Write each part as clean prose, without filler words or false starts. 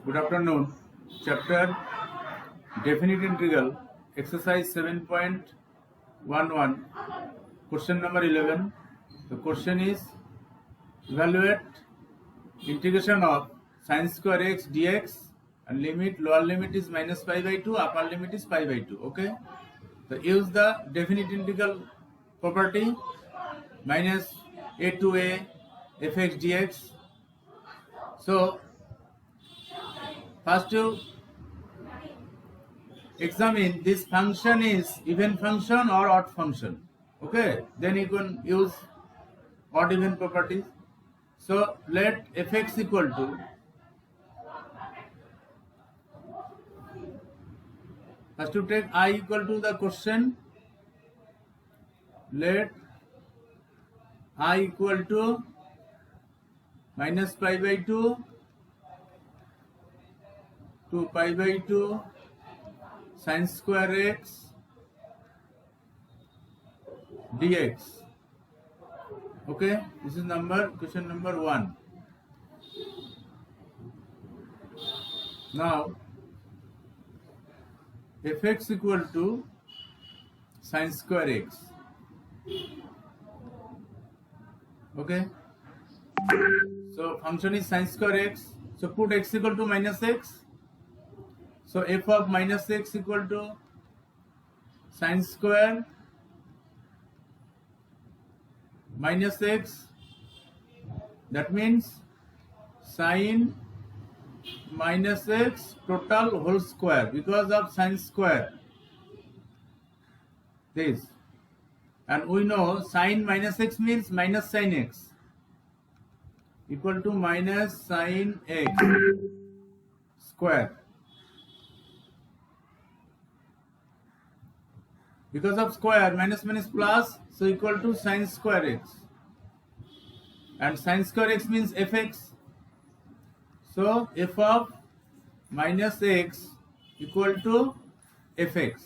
Good afternoon. Chapter Definite Integral, exercise 7.11, question number 11. The question is evaluate integration of sin square x dx and lower limit is minus pi by 2, upper limit is pi by 2. Okay. So use the definite integral property minus a to a fx dx. So first you examine this function is even function or odd function. Okay, then you can use odd even properties. So let fx equal to first to take I equal to the question. Let I equal to minus pi by 2 to pi by 2 sin square x dx. Okay, this is question number 1. Now fx equal to sin square x. Okay, so function is sin square x. So put x equal to minus x. So f of minus x equal to sin square minus x. That means sin minus x total whole square because of sin square. This. And we know sin minus x means minus sin x equal to minus sin x square. Because of square, minus plus, so equal to sin square x. And sin square x means fx. So f of minus x equal to fx.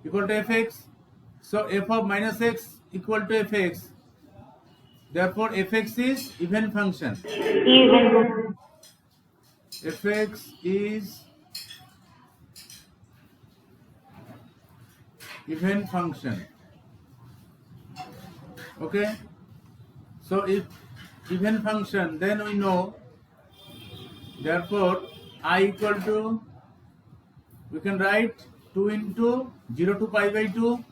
Equal to fx. So f of minus x equal to fx. Therefore fx is even function. Fx is even function. Okay, so if even function, then we know, therefore I equal to, we can write 2 into 0 to pi by 2.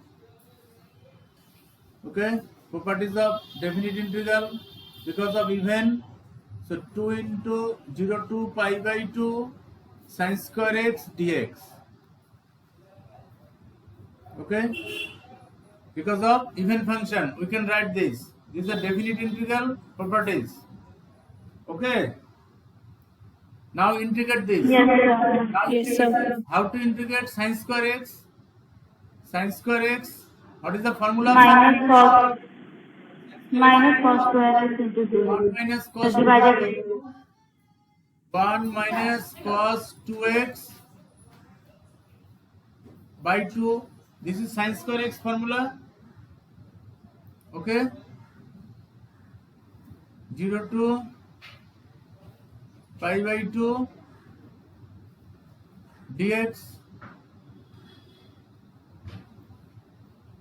Okay, properties of definite integral because of even. So 2 into 0 to pi by 2 sin square x dx. Okay, because of even function we can write this. These are definite integral properties. Okay, now integrate this. Yes, sir. Yes, sir. How to integrate sin square x? Sin square x, what is the formula? Minus cos square x into 1 0. minus cos So 2 divided 1 minus cos 2x by 2. This is sin square x formula. Okay, 0 to pi by 2 dx.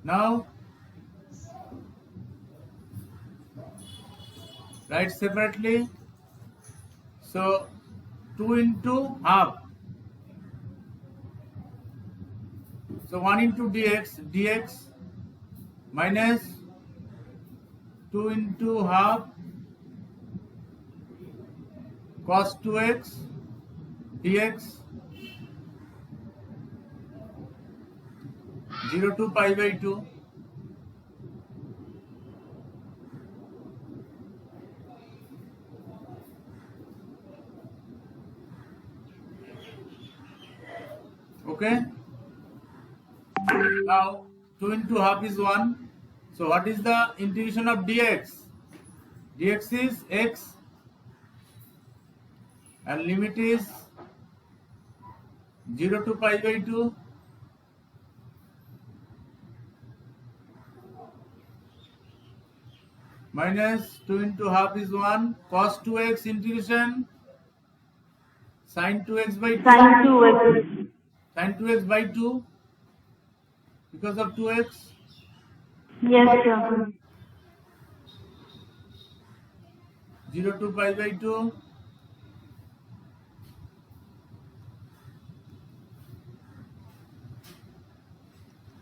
Now write separately. So 2 into half. So 1 into dx minus 2 into half cos 2x dx 0 to pi by 2. Okay, now 2 into half is 1. So what is the integration of dx? Dx is x and limit is 0 to pi by 2. Minus 2 into half is 1. Cos 2x integration Sin 2x by 2. Sin 2x. Sin 2x by 2 because of 2x. Yes, sir. 0 to pi by 2.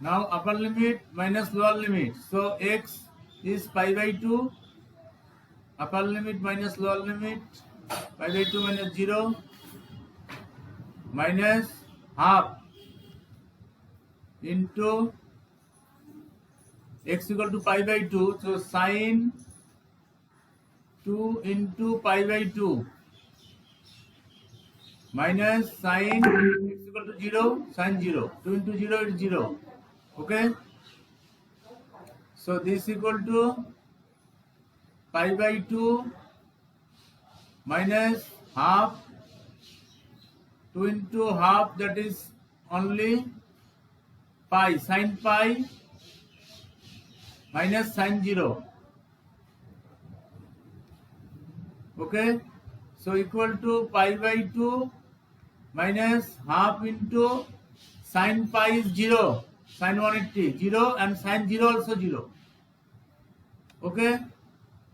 Now upper limit minus lower limit. So x is pi by 2. Upper limit minus lower limit. Pi by 2 minus 0. Minus half into x equal to pi by 2. So sin 2 into pi by 2 minus sin x equal to 0, sin 0. 2 into 0 is 0. Okay. So this equal to pi by 2 minus half. 2 into half, that is only pi, sin pi minus sin 0. Okay. So equal to pi by 2 minus half into sin pi is 0, sin 180 0, and sin 0 also 0. Okay.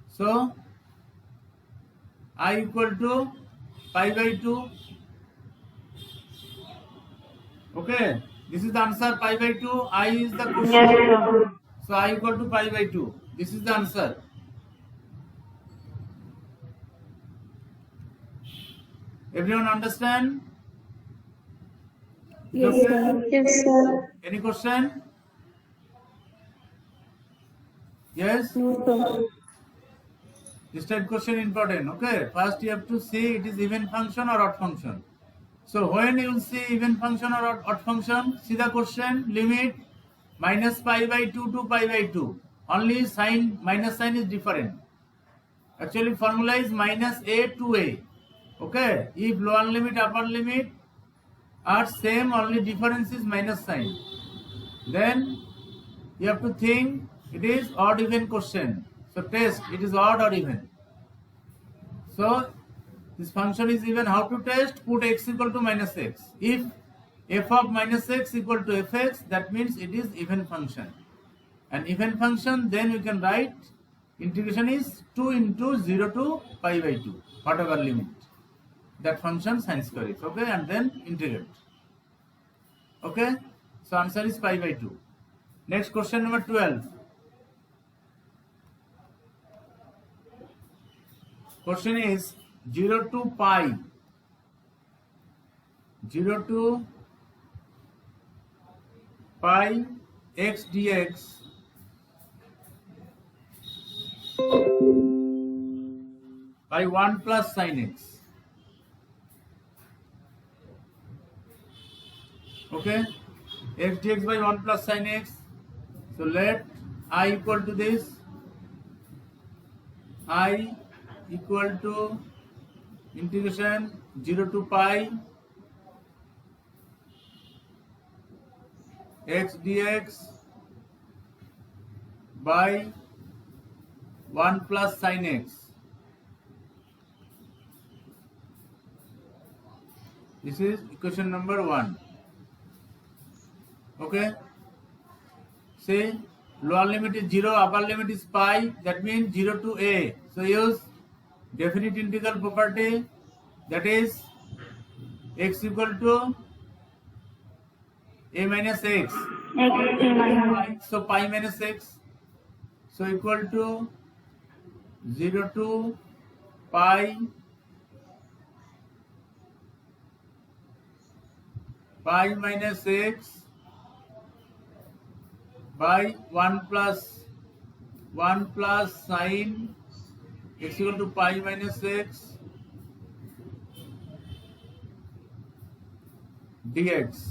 So I equal to pi by 2. Okay. This is the answer, pi by 2. I is the question. Yes, sir. So I equal to pi by 2. This is the answer. Everyone understand? Yes, sir. Yes, sir. Any question? Yes? This type question important. Okay. First you have to see it is even function or odd function. So when you will see even function or odd function, see the question, limit minus pi by 2 to pi by 2. Only sign, minus sign is different. Actually formula is minus a to a. Okay. If lower limit, upper limit are same, only difference is minus sign. Then you have to think it is odd even question. So test, it is odd or even. So this function is even. How to test? Put x equal to minus x. If f of minus x equal to fx, that means it is even function. And even function, then we can write integration is 2 into 0 to pi by 2, whatever limit. That function sin square x. Okay, and then integrate. Okay, so answer is pi by 2. Next question number 12. Question is 0 to pi. 0 to pi x dx by 1 plus sin x. Okay, x dx by 1 plus sin x. So let I equal to this. I equal to integration 0 to pi x dx by 1 plus sin x. This is equation number 1. Okay. Say lower limit is 0, upper limit is pi. That means 0 to a. So use definite integral property. That is x equal to a minus x. X a minus. So pi minus x. So equal to 0 to pi minus x by 1 plus sin x equal to pi minus x dx.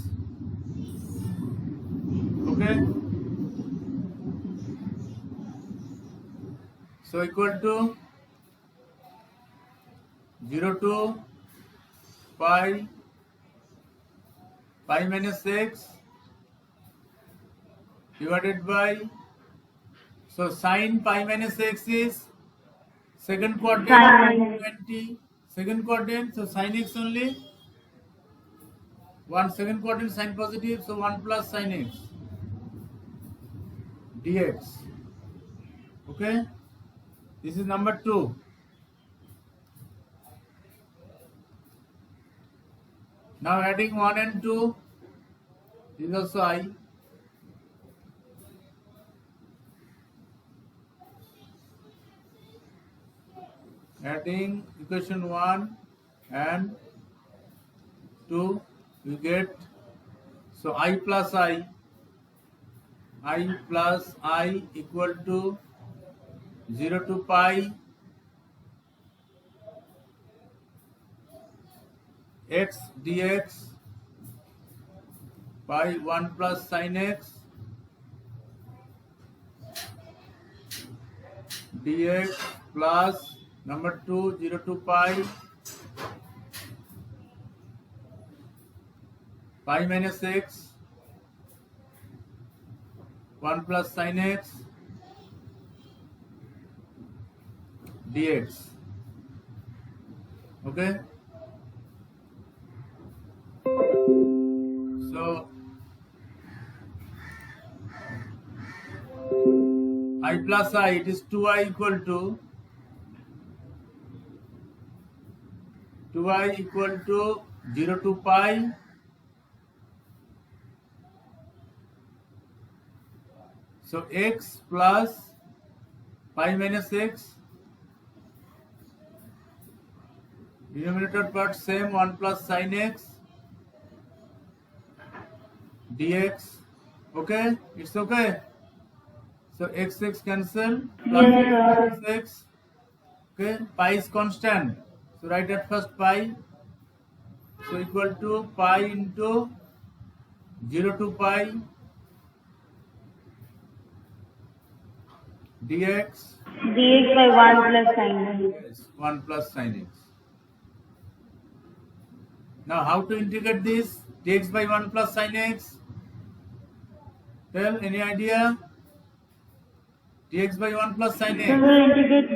Okay. So equal to 0 to pi minus x divided by, so sin pi minus x is second quadrant 20, second quadrant, so sin x only one second quadrant sine positive, so 1 plus sin x dx. Okay, this is number 2. Now adding 1 and 2, this is also I. Adding equation 1 and 2, you get, so I plus I plus I equal to 0 to pi x dx by 1 plus sin x dx plus number 2 0 to pi minus x 1 plus sin x dx. Okay, so I plus I, it is 2i equal to 0 to pi so x plus pi minus x, denominator part same, 1 plus sin x dx. Okay, it's okay. So x cancel, plus Yes, sir. x. Okay, pi is constant, so write at first pi, so equal to pi into 0 to pi dx. dx by 1 plus sin x. Yes, 1 plus sin x. Now how to integrate this? dx by 1 plus sin x. Tell, any idea? dx by 1 plus sin So x. we'll integrate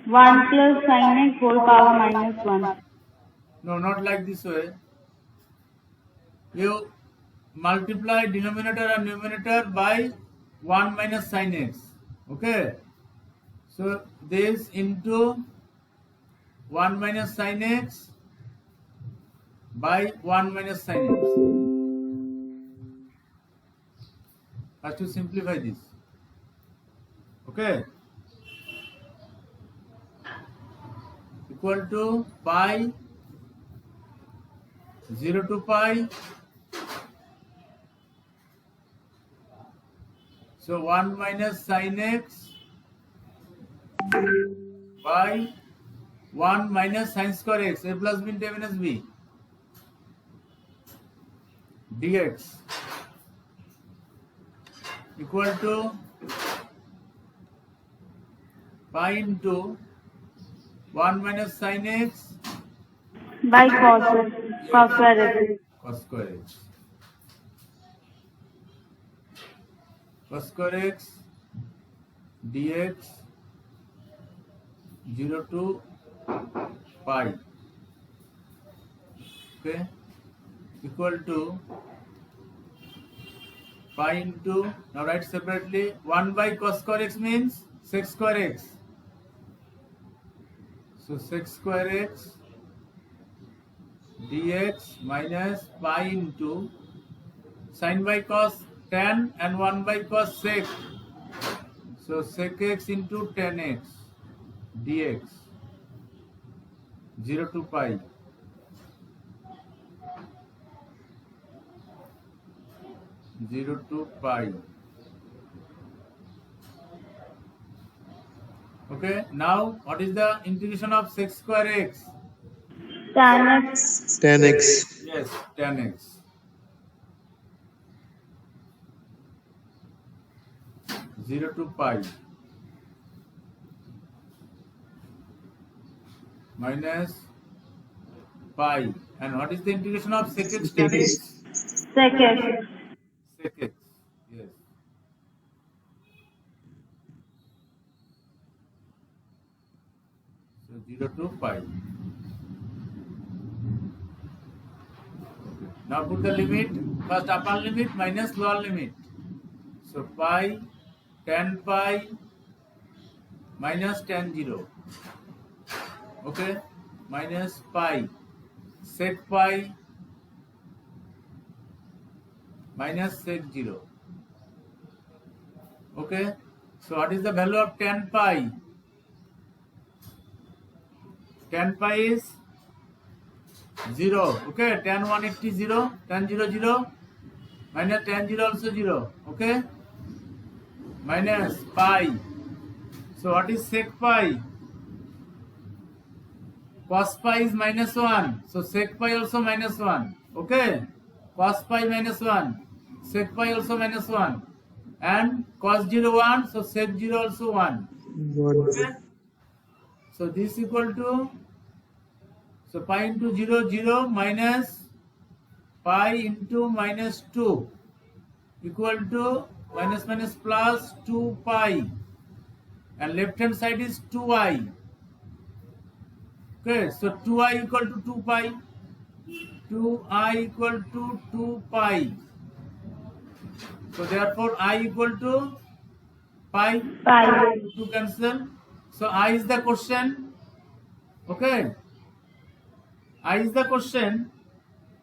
1 plus sin x whole power minus 1. No, not like this way. You multiply denominator and numerator by 1 minus sin x. Okay. So this into 1 minus sin x by 1 minus sin x. Has to simplify this. Okay. Equal to pi 0 to pi. So 1 minus sin x by 1 minus sin square x, a plus b into a minus b dx equal to pi into 1 minus sin x By cos square x. cos square x. Cos square x dx 0 to pi. Okay, equal to pi into, now write separately, 1 by cos square x means sec square x. So sec square x dx minus pi into sin by cos tan and 1 by cos sec. So sec x into tan x dx 0 to pi. Okay, now what is the integration of sec square x? Tan x. Tan x. Yes, tan x. 0 to pi minus pi. And what is the integration of sec x tan x? Sec x. Sec x. Yes. So 0 to pi. Now put the limit, first upper limit minus lower limit. So pi, tan pi minus tan 0. Okay, minus pi, sec pi minus sec 0. Okay, so what is the value of tan pi? Tan pi is 0. Okay, tan 180 0, tan 0 0, minus tan 0 also 0. Okay, minus pi. So what is sec pi? Cos pi is minus 1. So sec pi also minus 1. Okay, cos pi minus 1, sec pi also minus 1, and cos 0 1, so sec 0 also 1. Okay, so this equal to, so pi into 0 0 minus pi into minus 2 equal to minus minus plus 2 pi, and left hand side is 2i. Okay, so 2i equal to 2 pi, 2i equal to 2 pi. So therefore I equal to pi, Pi. 2 cancel. So I is the question. Okay, I is the question.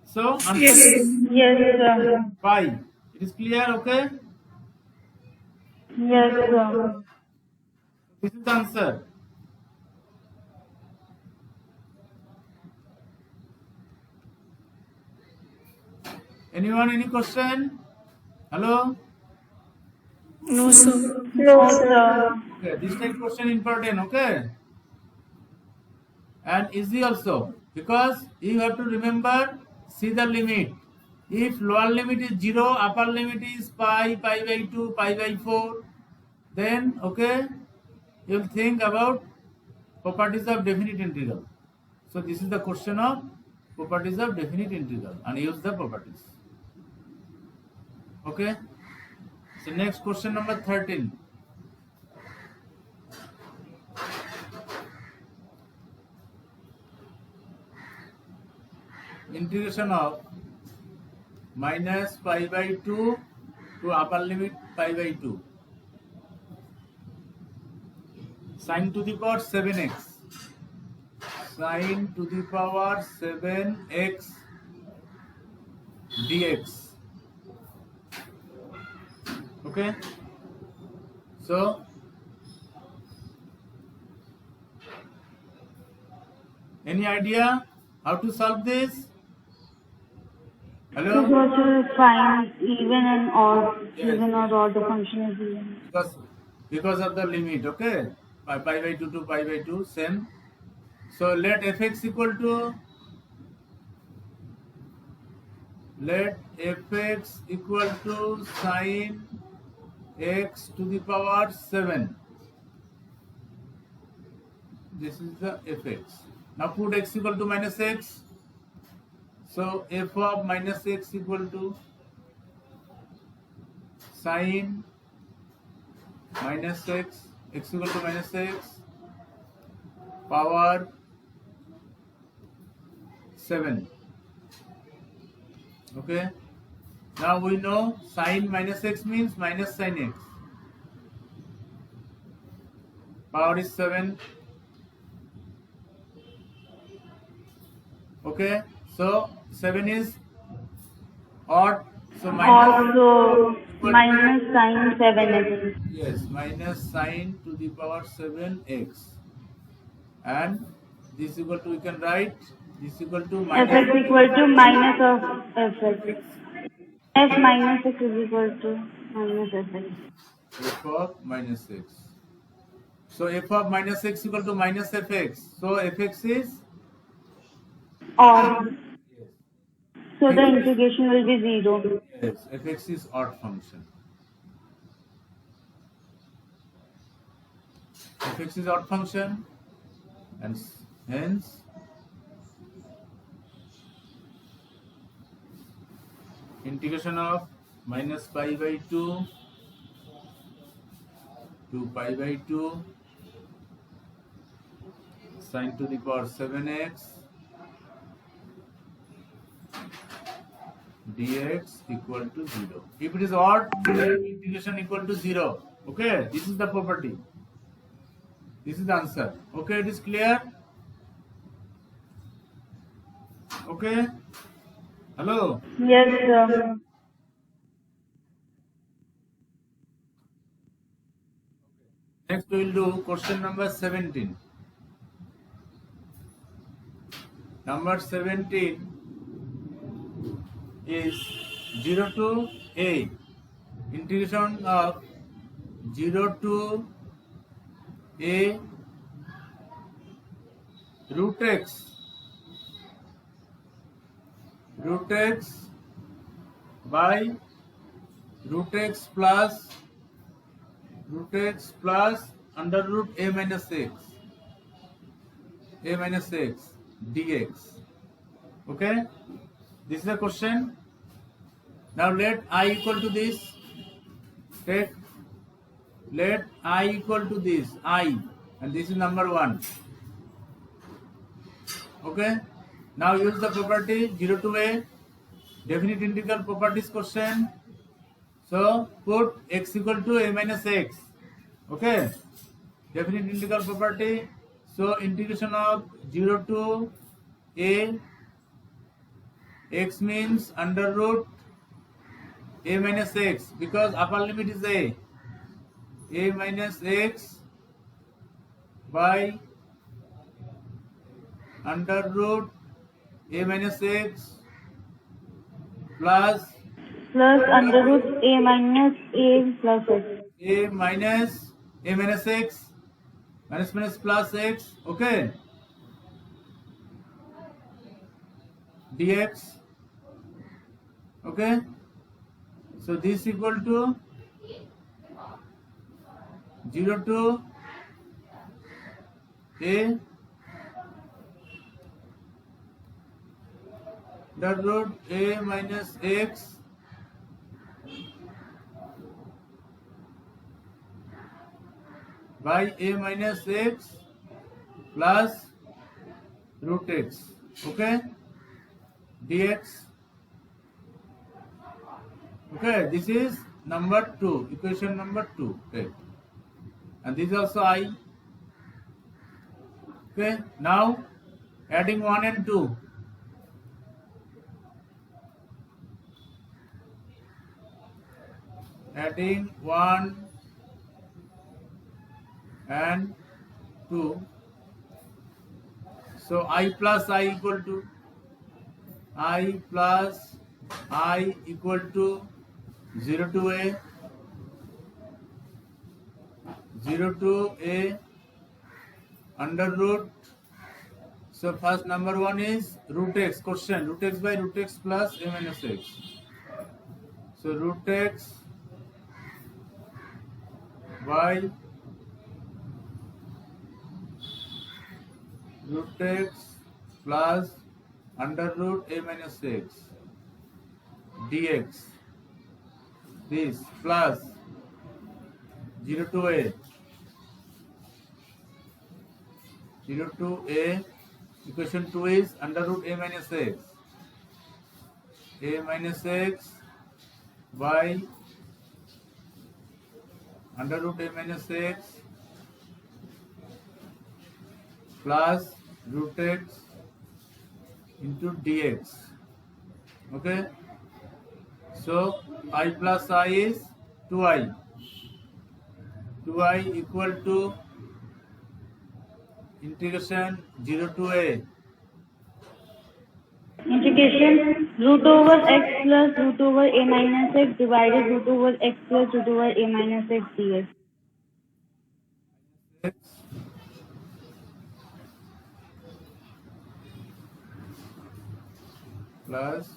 So answer is Yes, sir. pi. It is clear? Okay, Yes, sir. this is the answer. Anyone, any question? Hello? No, sir. No, sir. Okay, this type question important, okay? And easy also, because you have to remember, see the limit. If lower limit is 0, upper limit is pi, pi by 2, pi by 4, then okay, you'll think about properties of definite integral. So this is the question of properties of definite integral, and use the properties. Okay, so next question number 13. Integration of minus pi by 2 to upper limit pi by 2, sin to the power 7x, sin to the power 7x dx. Okay, so any idea how to solve this? So Hello? what to find even and odd, Yes. even or odd, the function is even. Because of the limit, okay, pi by 2 to pi by 2, same. So let fx equal to, let fx equal to sin x to the power 7. This is the fx. Now put x equal to minus x. So f of minus x equal to sin minus x, x equal to minus x, power 7. Okay. Now we know sin minus x means minus sin x. Power is 7. Okay. So 7 is odd. So minus. Also, minus sin 7x. Yes, minus sin to the power 7x. And this equal to, we can write, this equal to minus. Fx equal to minus of fx. F minus x is equal to minus fx. F of minus x. So f of minus x equal to minus fx. So fx is? Odd. Yes. So the integration will be 0. Yes, fx is odd function. Fx is odd function, and hence integration of minus pi by 2 to pi by 2 sin to the power 7x dx equal to 0. If it is odd, then integration equal to 0. Okay, this is the property. This is the answer. Okay, it is clear? Okay. Hello. Yes, sir. Next we will do question number 17. Number 17 is 0 to a. Integration of 0 to a root x by root x plus under root a minus x dx. Okay, this is the question. Now let I equal to this. Let I equal to this I, and this is number 1. Okay, now use the property 0 to a, definite integral properties question. So put x equal to a minus x. Okay, definite integral property. So integration of 0 to a x means under root a minus x, because upper limit is a minus x by under root a minus x plus under root a minus plus x. a minus x minus plus x. Okay, dx. Okay, so this equal to 0 to a dot root a minus x by a minus x plus root x. Okay, dx. Okay, this is number 2, equation number 2. Okay, and this is also I. Okay, now adding 1 and 2. Adding 1 and 2. So I plus I equal to 0 to a under root. So first number 1 is root x, question root x by root x plus a minus x. So root x by root x plus under root a minus x dx. This plus 0 to a equation 2 is under root a minus x by under root a minus x plus root x into dx. Okay, so I plus I is 2i equal to integration 0 to a Integration root over x plus root over a minus x divided root over x plus root over a minus x dx. x plus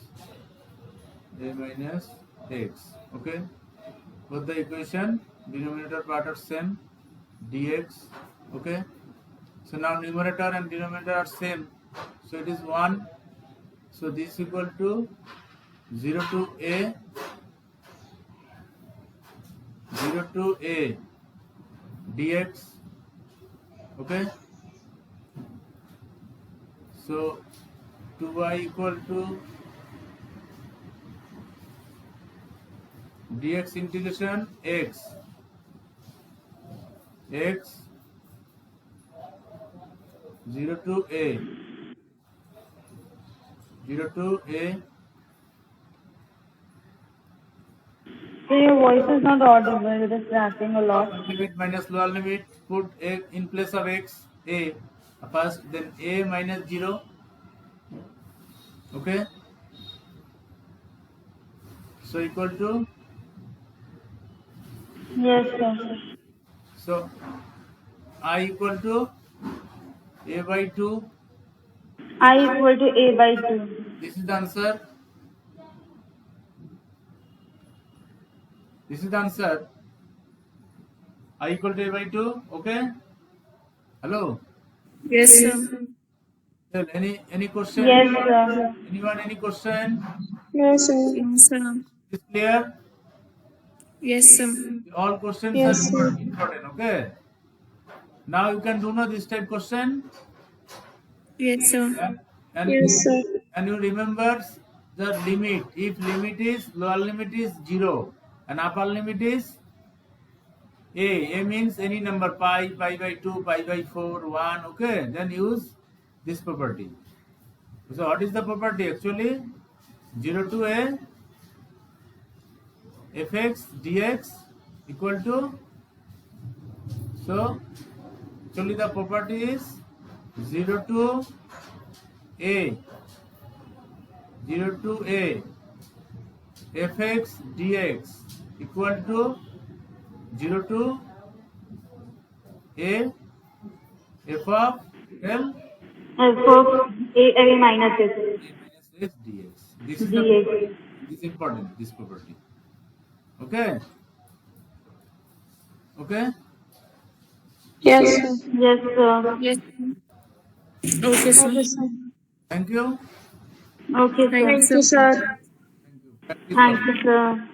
a minus x. Okay, both the equation denominator part are same, dx. Okay, so now numerator and denominator are same, so it is 1. So this equal to 0 to a dx. Okay, so 2y equal to dx integration x 0 to a 0 to a. So your voice is not audible. It is cracking a lot. Upper limit minus lower limit, put a in place of x a first, then a minus 0. Okay, so equal to, Yes, sir. so I equal to a by 2. I equal to A by 2. This is the answer. This is the answer. I equal to a by 2. Okay. Hello. Yes, sir. Well, any question? Yes, sir. Anyone? Any question? No, sir. No, sir. Is clear? Yes, sir. All questions Yes, are important. Okay. Now you can do know this type question. Yes, sir. And Yes, sir. and you remember the limit. If limit is lower limit is 0 and upper limit is a means any number, pi by 2, pi by 4, 1. Okay, then use this property. So what is the property actually? 0 to a fx dx equal to, so actually the property is 0 to a fx dx equal to 0 to a f of L F of A minus S. minus s dx. This is dx. this is important, this property. Okay. Okay. Yes, sir. Yes, sir. Yes. Okay, sir. Thank you. Okay, sir. Thank you, sir. Practice Thank you, sir.